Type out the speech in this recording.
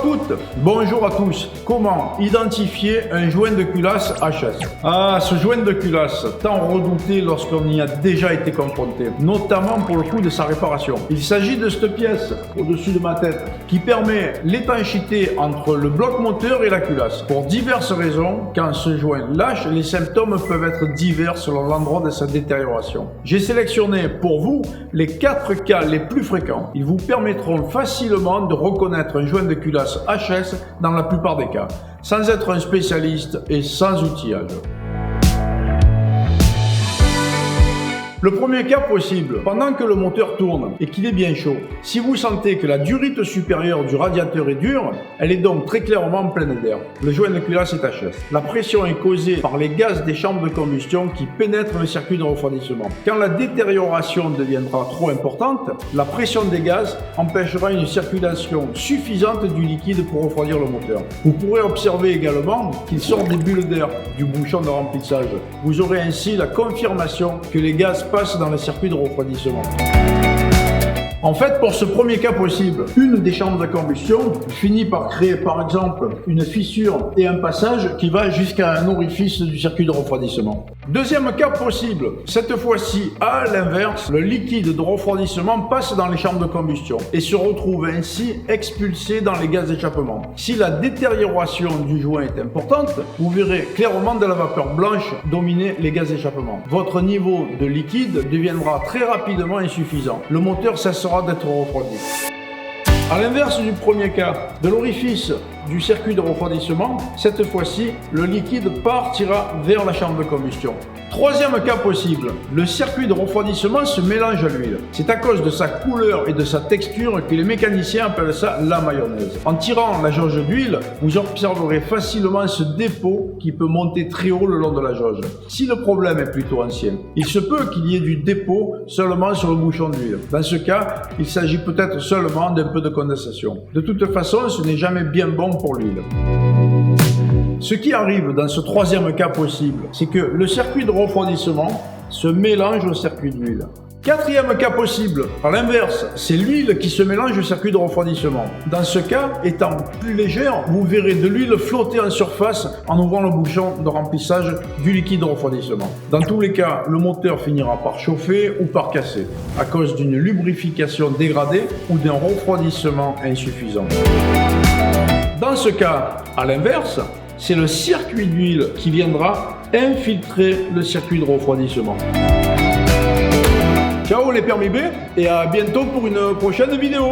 scout, bonjour à tous. Comment identifier un joint de culasse HS? Ah, ce joint de culasse, tant redouté lorsqu'on y a déjà été confronté, notamment pour le coup de sa réparation. Il s'agit de cette pièce au-dessus de ma tête qui permet l'étanchéité entre le bloc moteur et la culasse. Pour diverses raisons, quand ce joint lâche, les symptômes peuvent être divers selon l'endroit de sa détérioration. J'ai sélectionné pour vous les 4 cas les plus fréquents. Ils vous permettront facilement de reconnaître un joint de culasse HS dans la plupart des cas, sans être un spécialiste et sans outillage. Le premier cas possible, pendant que le moteur tourne et qu'il est bien chaud, si vous sentez que la durite supérieure du radiateur est dure, elle est donc très clairement pleine d'air. Le joint de culasse est HS. La pression est causée par les gaz des chambres de combustion qui pénètrent le circuit de refroidissement. Quand la détérioration deviendra trop importante, la pression des gaz empêchera une circulation suffisante du liquide pour refroidir le moteur. Vous pourrez observer également qu'il sort des bulles d'air du bouchon de remplissage. Vous aurez ainsi la confirmation que les gaz passe dans le circuit de refroidissement. En fait, pour ce premier cas possible, une des chambres de combustion finit par créer par exemple une fissure et un passage qui va jusqu'à un orifice du circuit de refroidissement. Deuxième cas possible, cette fois-ci à l'inverse, le liquide de refroidissement passe dans les chambres de combustion et se retrouve ainsi expulsé dans les gaz d'échappement. Si la détérioration du joint est importante, vous verrez clairement de la vapeur blanche dominer les gaz d'échappement. Votre niveau de liquide deviendra très rapidement insuffisant. Le moteur cessera d'être refroidi. A l'inverse du premier cas, de l'orifice du circuit de refroidissement, cette fois-ci, le liquide partira vers la chambre de combustion. Troisième cas possible, le circuit de refroidissement se mélange à l'huile. C'est à cause de sa couleur et de sa texture que les mécaniciens appellent ça la mayonnaise. En tirant la jauge d'huile, vous observerez facilement ce dépôt qui peut monter très haut le long de la jauge. Si le problème est plutôt ancien, il se peut qu'il y ait du dépôt seulement sur le bouchon d'huile. Dans ce cas, il s'agit peut-être seulement d'un peu de condensation. De toute façon, ce n'est jamais bien bon pour l'huile. Ce qui arrive dans ce troisième cas possible, c'est que le circuit de refroidissement se mélange au circuit d'huile. Quatrième cas possible, à l'inverse, c'est l'huile qui se mélange au circuit de refroidissement. Dans ce cas, étant plus légère, vous verrez de l'huile flotter en surface en ouvrant le bouchon de remplissage du liquide de refroidissement. Dans tous les cas, le moteur finira par chauffer ou par casser, à cause d'une lubrification dégradée ou d'un refroidissement insuffisant. Dans ce cas, à l'inverse, c'est le circuit d'huile qui viendra infiltrer le circuit de refroidissement. Ciao les permis B et à bientôt pour une prochaine vidéo.